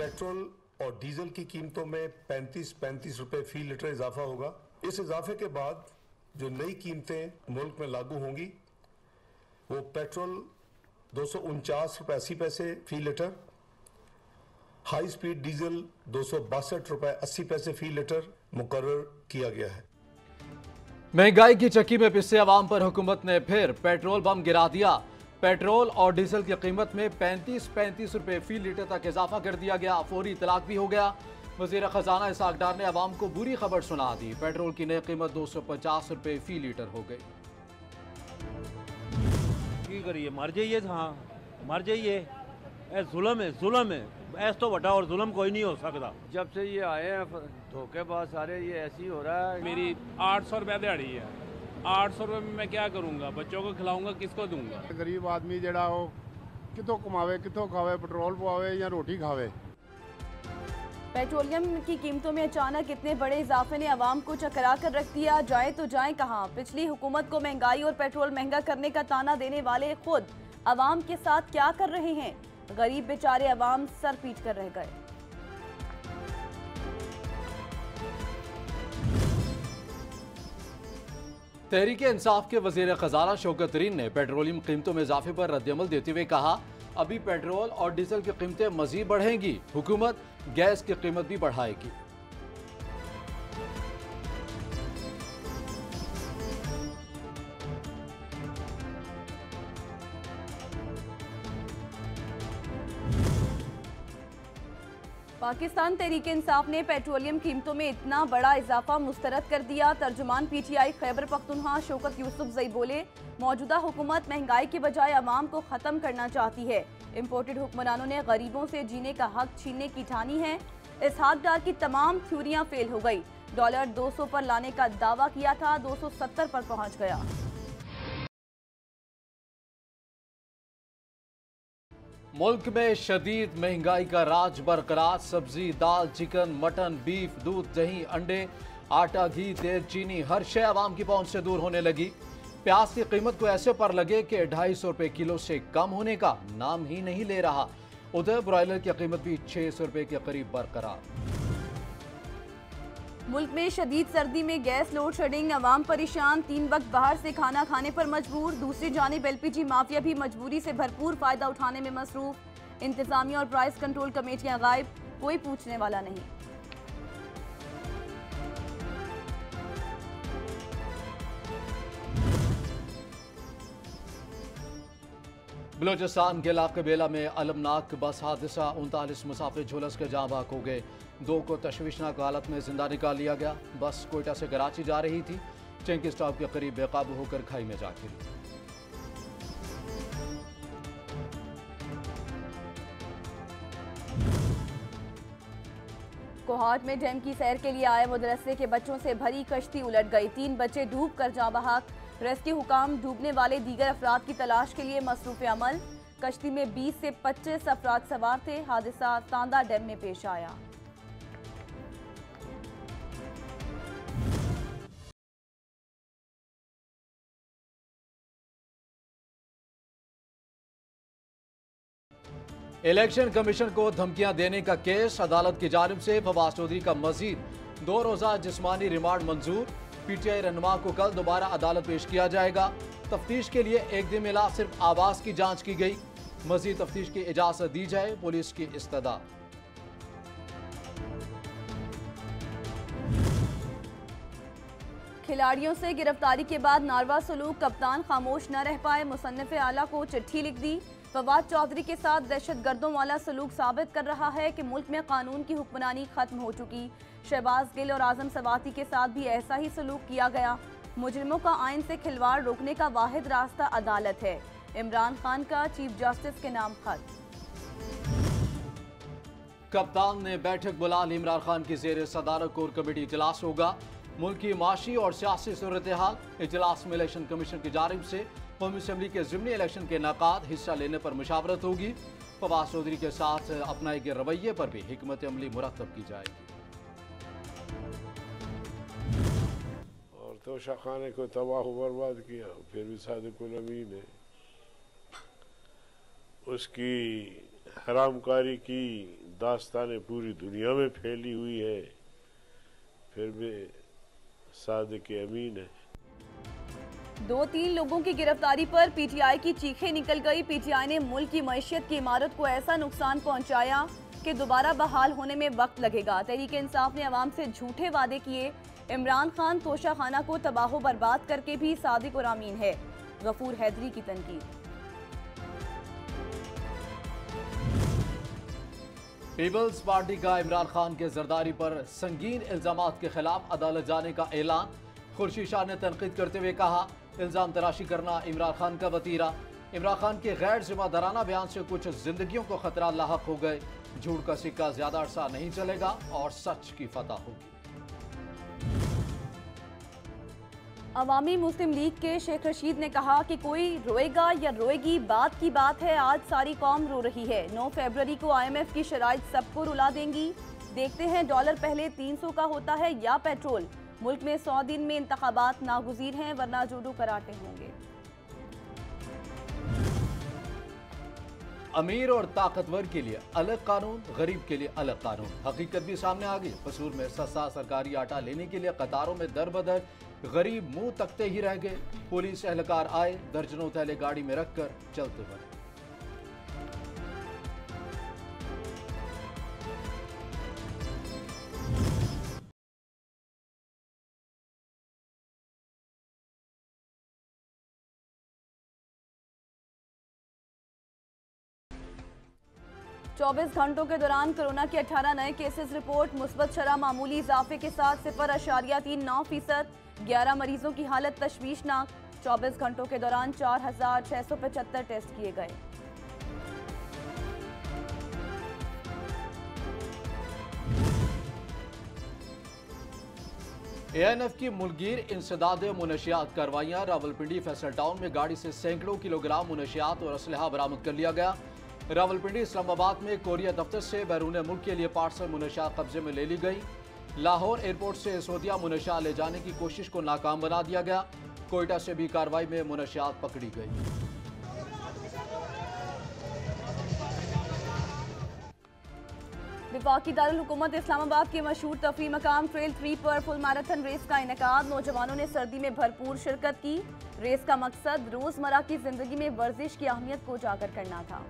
Petrol और diesel की कीमतों में 35 रुपए फी लीटर इजाफा होगा। इस इजाफे के बाद जो नई कीमतें मुल्क में लागू होंगी वो पेट्रोल 249 रुपए 80 पैसे फी लीटर, हाई स्पीड डीजल 262 रुपए 80 पैसे फी लीटर मुकर्रर किया गया है। महंगाई की चक्की में पिसे अवाम पर हुकूमत ने फिर पेट्रोल बम गिरा दिया। पेट्रोल और डीजल की कीमत में 35 रुपए फी लीटर तक इजाफा कर दिया गया। फौरी तलाक भी हो गया। वजीर खजाना इसहाक डार ने अवाम को बुरी खबर सुना दी। पेट्रोल की नई कीमत 250 रुपए फी लीटर हो गई। की करिए, मर जाइए, हाँ मर जाइए। जुल्म है, जुल्म है, ऐस तो बटा और जुल्म कोई नहीं हो सकता। जब से ये आए हैं धोखेबाज सारे, ये ऐसे ही हो रहा है। मेरी 800 रुपये दिहाड़ी है। 800 रुपये में मैं क्या करूँगा? बच्चों को खिलाऊंगा, किसको दूंगा? गरीब आदमी जड़ा हो कितों कमावे, कितों खावे, पेट्रोल पवावे या रोटी खावे। पेट्रोलियम की कीमतों में अचानक इतने बड़े इजाफे ने अवाम को चकरा कर रख दिया। जाए तो जाए कहाँ? पिछली हुकूमत को महंगाई और पेट्रोल महंगा करने का ताना देने वाले खुद अवाम के साथ क्या कर रहे हैं? गरीब बेचारे अवाम सर पीट कर रह गए। तहरीक इंसाफ के वजीर खजाना शौकत तरीन ने पेट्रोलियम कीमतों में इजाफे पर रद्दअमल देते हुए कहा, अभी पेट्रोल और डीजल की कीमतें मजीद बढ़ेंगी। हुकूमत गैस की कीमत भी बढ़ाएगी। पाकिस्तान तहरीक इंसाफ ने पेट्रोलियम कीमतों में इतना बड़ा इजाफा मुस्तरद कर दिया। तर्जुमान पीटीआई खैबर पख्तूनख्वा शौकत यूसुफजई बोले, मौजूदा हुकूमत महंगाई के बजाय अवाम को ख़त्म करना चाहती है। इम्पोर्टेड हुक्मरानों ने गरीबों से जीने का हक छीनने की ठानी है। इसहाक डार की तमाम थ्योरियां फेल हो गई। डॉलर 200 पर लाने का दावा किया था, 270 पर पहुंच गया। मुल्क में शदीद महंगाई का राज बरकरार। सब्जी, दाल, चिकन, मटन, बीफ, दूध, दही, अंडे, आटा, घी, तेल, चीनी, हर शय आवाम की पहुंच से दूर होने लगी। प्याज की कीमत को ऐसे पर लगे कि 250 रुपए किलो से कम होने का नाम ही नहीं ले रहा। उधर ब्रॉयलर की कीमत भी 600 रुपए के करीब बरकरार। मुल्क में शदीद सर्दी में गैस लोड शेडिंग, अवाम परेशान। 3 वक्त बाहर से खाना खाने पर मजबूर। दूसरी जानिब LPG माफिया भी मजबूरी से भरपूर फायदा उठाने में मसरूफ। इंतजामिया और प्राइस कंट्रोल कमेटियां गायब, कोई पूछने वाला नहीं। बलोचिस्तान के इलाके बेला में अलमनाक बस हादसा। 39 मुसाफिर झुलस के जाँ बाक हो गए। 2 को तशवीशनाक हालत में जिंदा निकाल लिया गया। बस कोयटा से कराची जा रही थी। चेंकी स्टॉप के करीब बेकाबू होकर खाई में जा गिरी। कोहाट में डैम की सैर के लिए आए मदरसे के बच्चों से भरी कश्ती उलट गई। 3 बच्चे डूब कर जाँ बहक। रेस्क्यू हुकाम डूबने वाले दीगर अफराद की तलाश के लिए मसरूफ अमल। कश्ती में 20 से 25 अफराद सवार थे। हादसा तांदा डैम में पेश आया। इलेक्शन कमीशन को धमकियां देने का केस। अदालत की जानिब से फवाद चौधरी का मजीद 2 रोजा जिस्मानी रिमांड मंजूर। PTI रहनुमा को कल दोबारा अदालत पेश किया जाएगा। तफ्तीश के लिए 1 दिन मिला, सिर्फ आवास की जांच की गई। मजीद तफ्तीश की इजाजत दी जाए, पुलिस की इस्तदा। खिलाड़ियों से गिरफ्तारी के बाद नारवा सलूक, कप्तान खामोश न रह पाए। मुसन्निफ आला को चिट्ठी लिख दी। फवाद चौधरी के साथ दहशतगर्दों वाला सलूक साबित कर रहा है कि मुल्क में कानून की हुक्मरानी खत्म हो चुकी। शहबाज गिल और आजम सवाती के साथ भी ऐसा ही सलूक किया गया। मुजरिमों का आइन से खिलवाड़ रोकने का वाहिद रास्ता अदालत है। इमरान खान का चीफ जस्टिस के नाम खत। कप्तान ने बैठक बुला ली। इमरान खान की जेर सदारत कोर कमेटी इजलास होगा। मुल्क की माशी और सियासी सूरत हाल। इजलास में इलेक्शन कमीशन की जानिब से कौमी असम्बली के ज़िमनी इलेक्शन के इनेकाद, हिस्सा लेने पर मुशावरत होगी। फवाद चौधरी के साथ अपनाए गए रवैये पर भी हिकमत अमली मुरतब की जाएगी। और तो शाखाने को तबाह बर्बाद किया, फिर भी सादिकुल अमीन है। उसकी हरामकारी की दास्तानें पूरी दुनिया में फैली हुई है, फिर भी सादिक अमीन है। 2-3 लोगों की गिरफ्तारी पर पीटीआई की चीखें निकल गई। पीटीआई ने मुल्क की मईशत की इमारत को ऐसा नुकसान पहुंचाया कि दोबारा बहाल होने में वक्त लगेगा। तहरीक इंसाफ ने अवाम से झूठे वादे किए। इमरान खान तोशाखाना को तबाह बर्बाद करके भी सादिक और अमीन है। गफूर हैदरी की तनकीद। पीपल्स पार्टी का इमरान खान के जरदारी पर संगीन इल्जामात के खिलाफ अदालत जाने का ऐलान। खुर्शीद शाह ने तनकीद करते हुए कहा, इल्जाम तराशी करना इमरान खान का वतीरा। इमरान खान के गैर जिम्मेदाराना बयान से कुछ जिंदगियों को खतरा लाहक हो गए। झूठ का सिक्का ज्यादा अरसा नहीं चलेगा और सच की फतह होगी। अवामी मुस्लिम लीग के शेख रशीद ने कहा कि कोई रोएगा या रोएगी बात की बात है, आज सारी कौम रो रही है। 9 फरवरी को IMF की शराइत सबको रुला देंगी। देखते हैं डॉलर पहले 300 का होता है या पेट्रोल। मुल्क में 100 दिन में इंतखाबात नागुज़ीर हैं, वरना जूडो कराटे होंगे। अमीर और ताकतवर के लिए अलग कानून, गरीब के लिए अलग कानून। हकीकत भी सामने आ गई। कसूर में सस्ता सरकारी आटा लेने के लिए कतारों में दर बदर गरीब मुंह तकते ही रह गए। पुलिस एहलकार आए, दर्जनों थैले गाड़ी में रखकर चलते बने। चौबीस घंटों के दौरान कोरोना के 18 नए केसेस रिपोर्ट। मुस्बत शरह मामूली इजाफे के साथ 0.39%। 11 मरीजों की हालत तशवीशनाक। 24 घंटों के दौरान 4,675 टेस्ट किए गए। ANF की मुलगीर इंसदाद मुनशियात कार्रवाइयां। रावलपिंडी फैसल टाउन में गाड़ी से सैकड़ों किलोग्राम मुनशियात और असलहा बरामद कर लिया गया। रावलपिंडी इस्लामाबाद में कोरिया दफ्तर से बैरून मुल्क के लिए पार्सल मुनशियात कब्जे में ले ली गई। लाहौर एयरपोर्ट से सऊदीया मुनशियात ले जाने की कोशिश को नाकाम बना दिया गया। कोयटा से भी कार्रवाई में मुनशियात पकड़ी गई। वफाकी दारुल हुकूमत इस्लामाबाद के मशहूर तफरी मकाम ट्रेल 3 पर फुल मैराथन रेस का इनेकाद। नौजवानों ने सर्दी में भरपूर शिरकत की। रेस का मकसद रोजमर्रा की जिंदगी में वर्जिश की अहमियत को उजागर करना था।